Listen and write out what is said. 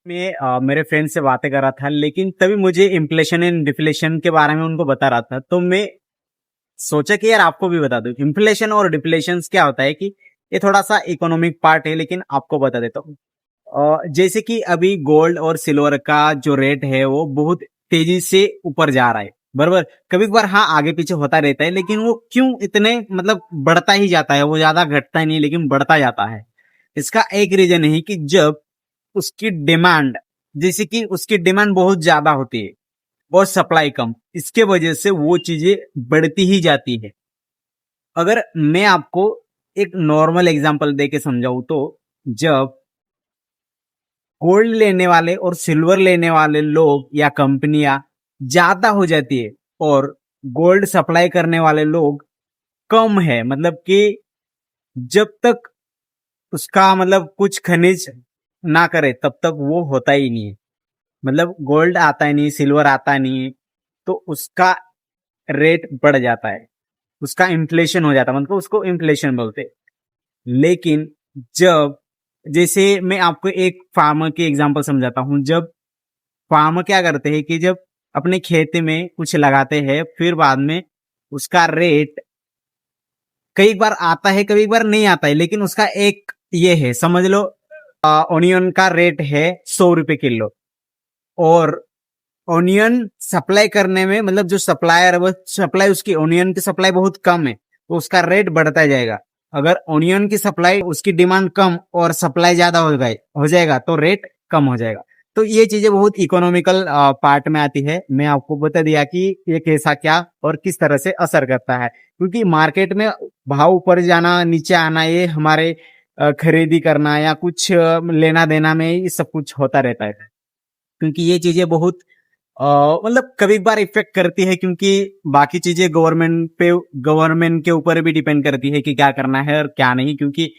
मैं मेरे फ्रेंड से बातें कर रहा था, लेकिन तभी मुझे इन्फ्लेशन एंड डिफ्लेशन के बारे में उनको बता रहा था। तो मैं सोचा कि यार आपको भी बता दूं इन्फ्लेशन और डिफ्लेशन क्या होता है। कि ये थोड़ा सा इकोनॉमिक पार्ट है, लेकिन आपको बता देता हूँ। जैसे कि अभी गोल्ड और सिल्वर का जो रेट है वो बहुत तेजी से ऊपर जा रहा है, बराबर। कभी कभार हाँ आगे पीछे होता रहता है, लेकिन वो क्यों इतने मतलब बढ़ता ही जाता है, वो ज्यादा घटता ही नहीं लेकिन बढ़ता जाता है। इसका एक रीजन है कि जब उसकी डिमांड, जैसे कि उसकी डिमांड बहुत ज्यादा होती है और सप्लाई कम, इसके वजह से वो चीजें बढ़ती ही जाती है। अगर मैं आपको एक नॉर्मल एग्जांपल देके समझाऊं तो, जब गोल्ड लेने वाले और सिल्वर लेने वाले लोग या कंपनियां ज्यादा हो जाती है और गोल्ड सप्लाई करने वाले लोग कम है, मतलब कि जब तक उसका मतलब कुछ खनिज ना करे तब तक वो होता ही नहीं है। मतलब गोल्ड आता ही नहीं, सिल्वर आता नहीं, तो उसका रेट बढ़ जाता है, उसका इन्फ्लेशन हो जाता है, मतलब उसको इन्फ्लेशन बोलते हैं। लेकिन जब, जैसे मैं आपको एक फार्मर की एग्जांपल समझाता हूं। जब फार्मर क्या करते हैं कि जब अपने खेत में कुछ लगाते हैं, फिर बाद में उसका रेट कई बार आता है कई बार नहीं आता है, लेकिन उसका एक ये है, समझ लो ऑनियन का रेट है 100 रुपए किलो, और ऑनियन सप्लाई करने में, मतलब जो सप्लायर है वो सप्लाई, उसकी ऑनियन की सप्लाई बहुत कम है, तो उसका रेट बढ़ता जाएगा। अगर ऑनियन की सप्लाई, उसकी डिमांड कम और सप्लाई ज्यादा हो जाएगा तो रेट कम हो जाएगा। तो ये चीजें बहुत इकोनॉमिकल पार्ट में आती है। मैं आपको बता दिया कि ये कैसा क्या और किस तरह से असर करता है, क्योंकि मार्केट में भाव ऊपर जाना नीचे आना, ये हमारे खरीदी करना या कुछ लेना देना में ये सब कुछ होता रहता है। क्योंकि ये चीजें बहुत मतलब कभी बार इफेक्ट करती है, क्योंकि बाकी चीजें गवर्नमेंट के ऊपर भी डिपेंड करती है कि क्या करना है और क्या नहीं। क्योंकि